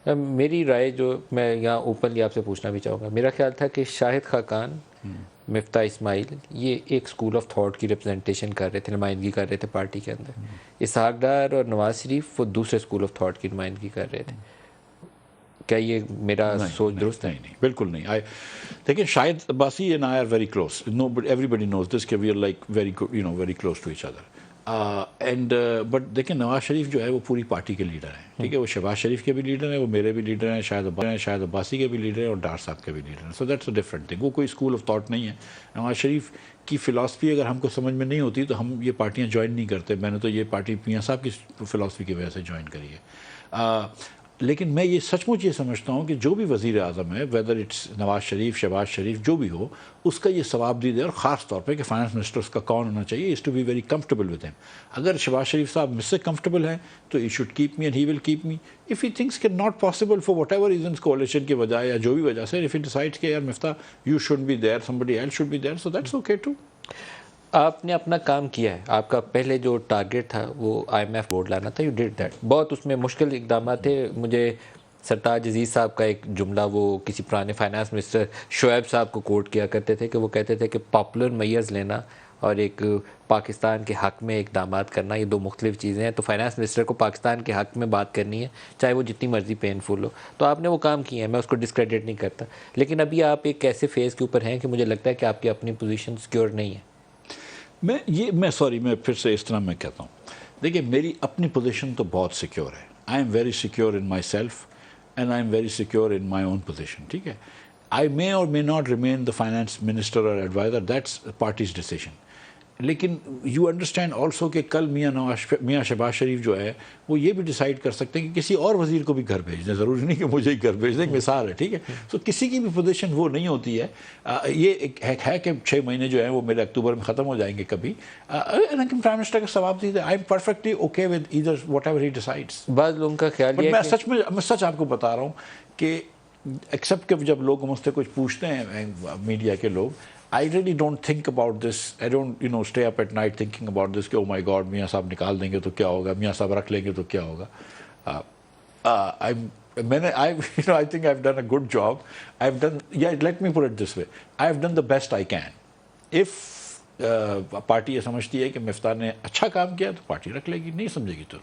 میری رائے جو میں یہاں اوپنلی آپ سے پوچھنا بھی چاہوں گا، میرا خیال تھا کہ شاہد خاقان، مفتاح اسماعیل یہ ایک اسکول آف تھاٹ کی ریپرزنٹیشن کر رہے تھے، نمائندگی کر رہے تھے پارٹی کے اندر. اسحاق ڈار اور نواز شریف وہ دوسرے اسکول آف تھاٹ کی نمائندگی کر رہے تھے. کیا یہ میرا سوچ درست ہے؟ نہیں بالکل نہیں. دیکھیں شاہد Abbasi and I are very close. Everybody knows this کہ we are like very good, very close to each other. But دیکھیں نواز شریف جو ہے وہ پوری پارٹی کے لیڈر ہیں، ٹھیک ہے. وہ شہباز شریف کے بھی لیڈر ہیں، وہ میرے بھی لیڈر ہیں، شاہد عباسی کے بھی لیڈر ہیں، اور ڈار صاحب کے بھی لیڈر ہیں. So that's a different thing. وہ کوئی اسکول آف تھاٹ نہیں ہے. نواز شریف کی فلاسفی اگر ہم کو سمجھ میں نہیں ہوتی تو ہم یہ پارٹیاں جوائن نہیں کرتے. میں نے تو یہ پارٹی میاں صاحب کی فلاسفی کی وجہ سے جوائن کری ہے. لیکن میں یہ سچ مچ یہ سمجھتا ہوں کہ جو بھی وزیر اعظم ہے، ویدر اٹس نواز شریف، شہباز شریف، جو بھی ہو، اس کا یہ ثواب دید ہے. اور خاص طور پہ کہ فائنانس منسٹر اس کا کون ہونا چاہیے، is to be very comfortable with him. اگر شہباز شریف صاحب مجھ سے کمفرٹیبل ہیں تو he should keep me and he will keep me. If he thinks کہ not possible for whatever reasons, coalition کی وجہ یا جو بھی وجہ سے، اف ہی ڈیسائڈس کہ یار Miftah you should be there, somebody else should be there, so that's okay too. آپ نے اپنا کام کیا ہے. آپ کا پہلے جو ٹارگیٹ تھا وہ IMF بورڈ لانا تھا. You did that. بہت اس میں مشکل اقدامات تھے. مجھے سرتاج عزیز صاحب کا ایک جملہ وہ کسی پرانے فائنانس منسٹر شعیب صاحب کو کوٹ کیا کرتے تھے کہ وہ کہتے تھے کہ پاپولر میئرز لینا اور ایک پاکستان کے حق میں اقدامات کرنا یہ دو مختلف چیزیں ہیں. تو فائنانس منسٹر کو پاکستان کے حق میں بات کرنی ہے چاہے وہ جتنی مرضی پینفل ہو. تو آپ نے وہ کام کیا ہے، میں اس کو ڈسکریڈٹ نہیں کرتا. لیکن ابھی آپ ایک ایسے فیز کے اوپر ہیں کہ مجھے لگتا ہے کہ آپ کی اپنی پوزیشن سیکیور نہیں ہے. میں پھر سے اس طرح میں کہتا ہوں، دیکھیں میری اپنی پوزیشن تو بہت سیکیور ہے. I am very secure in my self and I am very secure in my own position. ٹھیک ہے. آئی مے اور may not remain the finance minister اور ایڈوائزر، دیٹس پارٹیز ڈیسیژن. لیکن یو انڈرسٹینڈ آلسو کہ کل میاں شہباز شریف جو ہے وہ یہ بھی ڈیسائیڈ کر سکتے ہیں کہ کسی اور وزیر کو بھی گھر بھیج دیں. ضروری نہیں کہ مجھے ہی گھر بھیج دیں. ایک مثال ہے، ٹھیک ہے. سو کسی کی بھی پوزیشن وہ نہیں ہوتی ہے. یہ ایک ہے کہ 6 مہینے جو ہیں وہ میرے اکتوبر میں ختم ہو جائیں گے کبھی. پرائم منسٹر کا ثواب دیتے. I am perfectly okay with either what ever he decides. بعض لوگوں کا خیال یہ میں سچ آپ کو بتا رہا ہوں کہ ایکسیپٹ کہ جب لوگ مجھ سے کچھ پوچھتے ہیں میڈیا کے لوگ، I really don't think about this. I don't stay up at night thinking about this کہ oh my God میاں صاحب نکال دیں گے تو کیا ہوگا، میاں صاحب رکھ لیں گے تو کیا ہوگا. I think I've done a good job. Let me put it this way. I've done the best I can. If party یہ سمجھتی ہے کہ مفتاح نے اچھا کام کیا تو پارٹی رکھ لے گی، نہیں سمجھے گی تو